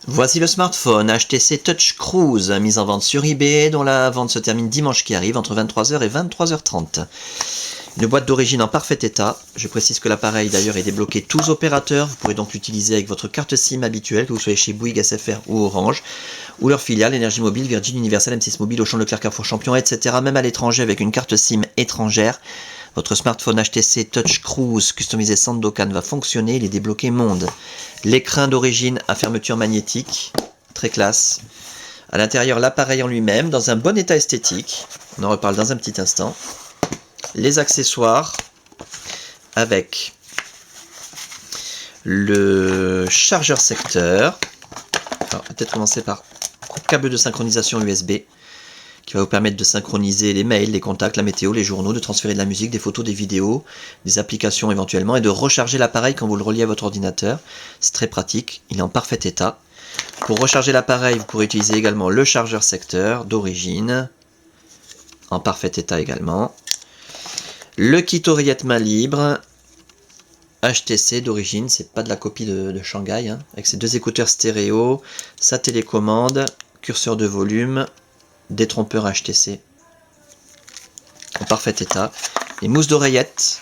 Voici le smartphone HTC Touch Cruise, mis en vente sur eBay, dont la vente se termine dimanche qui arrive entre 23h et 23h30. Une boîte d'origine en parfait état. Je précise que l'appareil d'ailleurs est débloqué tous opérateurs. Vous pourrez donc l'utiliser avec votre carte SIM habituelle, que vous soyez chez Bouygues, SFR ou Orange, ou leur filiale Énergie Mobile, Virgin, Universal, M6 Mobile, Auchan, Leclerc, Carrefour, Champion, etc. Même à l'étranger avec une carte SIM étrangère. Votre smartphone HTC Touch Cruise customisé Sandokan va fonctionner, il est débloqué monde. L'écran d'origine à fermeture magnétique, très classe. À l'intérieur, l'appareil en lui-même, dans un bon état esthétique. On en reparle dans un petit instant. Les accessoires avec le chargeur secteur. Alors, on va peut-être commencer par câble de synchronisation USB qui va vous permettre de synchroniser les mails, les contacts, la météo, les journaux, de transférer de la musique, des photos, des vidéos, des applications éventuellement, et de recharger l'appareil quand vous le reliez à votre ordinateur. C'est très pratique, il est en parfait état. Pour recharger l'appareil, vous pourrez utiliser également le chargeur secteur d'origine, en parfait état également. Le kit oreillette main libre, HTC d'origine, c'est pas de la copie de Shanghai, hein, avec ses deux écouteurs stéréo, sa télécommande, curseur de volume, détrompeur HTC en parfait état, les mousses d'oreillette,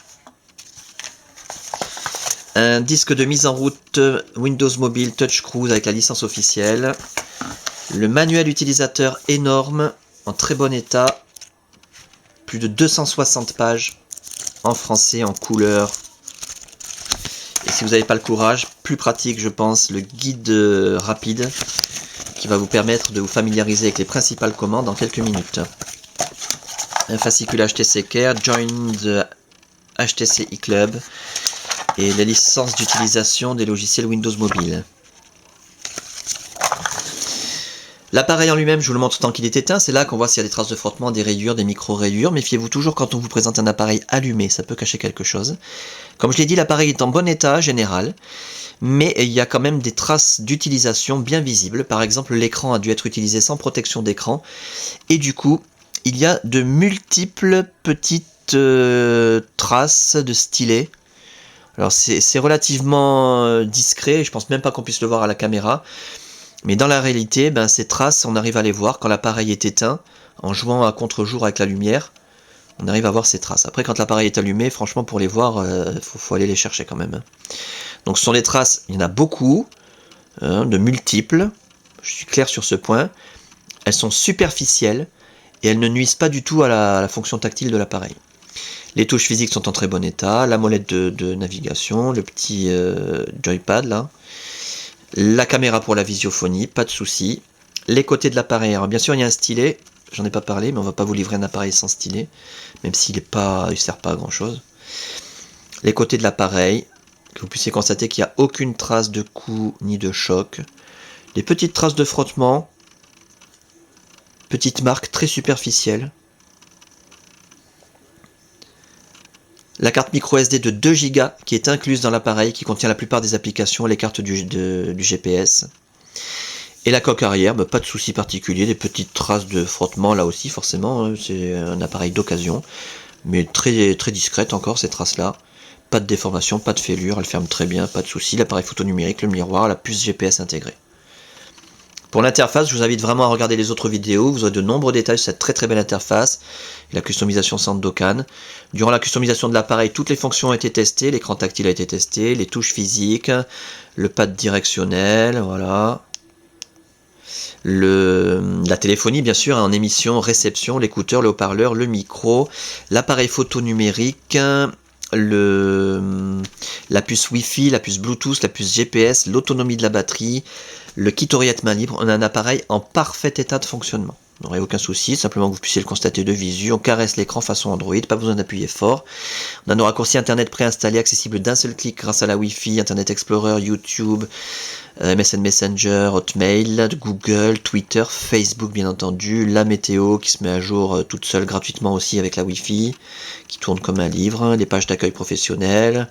un disque de mise en route Windows Mobile Touch Cruise avec la licence officielle, le manuel utilisateur énorme en très bon état, plus de 260 pages en français, en couleur. Et si vous n'avez pas le courage, plus pratique je pense, le guide rapide qui va vous permettre de vous familiariser avec les principales commandes en quelques minutes. Un fascicule HTC Care, Join the HTC eClub et les licences d'utilisation des logiciels Windows Mobile. L'appareil en lui-même, je vous le montre tant qu'il est éteint, c'est là qu'on voit s'il y a des traces de frottement, des rayures, des micro-rayures. Méfiez-vous toujours quand on vous présente un appareil allumé, ça peut cacher quelque chose. Comme je l'ai dit, l'appareil est en bon état général, mais il y a quand même des traces d'utilisation bien visibles. Par exemple, l'écran a dû être utilisé sans protection d'écran, et du coup, il y a de multiples petites traces de stylet. Alors c'est relativement discret, je pense même pas qu'on puisse le voir à la caméra. Mais dans la réalité, ces traces, on arrive à les voir quand l'appareil est éteint, en jouant à contre-jour avec la lumière, on arrive à voir ces traces. Après, quand l'appareil est allumé, franchement, pour les voir, faut aller les chercher quand même. Donc ce sont des traces, il y en a beaucoup, de multiples, je suis clair sur ce point. Elles sont superficielles, et elles ne nuisent pas du tout à la fonction tactile de l'appareil. Les touches physiques sont en très bon état, la molette de navigation, le petit joypad là, la caméra pour la visiophonie, pas de souci. Les côtés de l'appareil, alors bien sûr il y a un stylet, j'en ai pas parlé, mais on va pas vous livrer un appareil sans stylet, même s'il ne sert pas à grand chose. Les côtés de l'appareil, que vous puissiez constater qu'il n'y a aucune trace de coup ni de choc. Les petites traces de frottement, petites marques très superficielles. La carte micro SD de 2 Go qui est incluse dans l'appareil, qui contient la plupart des applications, les cartes du GPS. Et la coque arrière, pas de souci particulier, des petites traces de frottement là aussi forcément, c'est un appareil d'occasion, mais très, très discrète encore ces traces-là. Pas de déformation, pas de fêlure, elle ferme très bien, pas de souci. L'appareil photo numérique, le miroir, la puce GPS intégrée. Pour l'interface, je vous invite vraiment à regarder les autres vidéos, vous aurez de nombreux détails sur cette très très belle interface, et la customisation Sandokan. Durant la customisation de l'appareil, toutes les fonctions ont été testées, l'écran tactile a été testé, les touches physiques, le pad directionnel, voilà. La téléphonie bien sûr, en émission, réception, l'écouteur, le haut-parleur, le micro, l'appareil photo numérique, la puce Wi-Fi, la puce Bluetooth, la puce GPS, l'autonomie de la batterie, le kit oreillette main libre. On a un appareil en parfait état de fonctionnement. Vous n'aurez aucun souci, simplement que vous puissiez le constater de visu. On caresse l'écran façon Android, pas besoin d'appuyer fort. On a nos raccourcis internet préinstallés, accessibles d'un seul clic grâce à la Wi-Fi, Internet Explorer, YouTube, MSN Messenger, Hotmail, Google, Twitter, Facebook bien entendu, la météo qui se met à jour toute seule gratuitement aussi avec la Wi-Fi, qui tourne comme un livre, les pages d'accueil professionnel,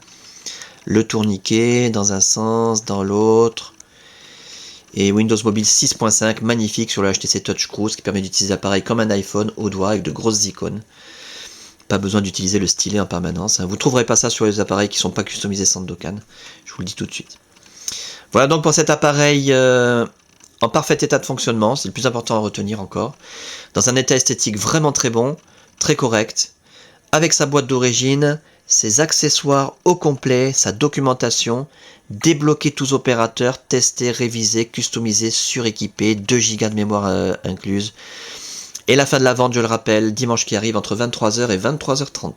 le tourniquet dans un sens, dans l'autre, et Windows Mobile 6.5 magnifique sur le HTC Touch Cruise qui permet d'utiliser l'appareil comme un iPhone au doigt avec de grosses icônes. Pas besoin d'utiliser le stylet en permanence. Vous ne trouverez pas ça sur les appareils qui ne sont pas customisés Sandokan, je vous le dis tout de suite. Voilà donc pour cet appareil en parfait état de fonctionnement, c'est le plus important à retenir encore. Dans un état esthétique vraiment très bon, très correct, avec sa boîte d'origine, ses accessoires au complet, sa documentation, débloquer tous opérateurs, tester, réviser, customiser, suréquiper, 2 Go de mémoire incluse. Et la fin de la vente, je le rappelle, dimanche qui arrive entre 23h et 23h30.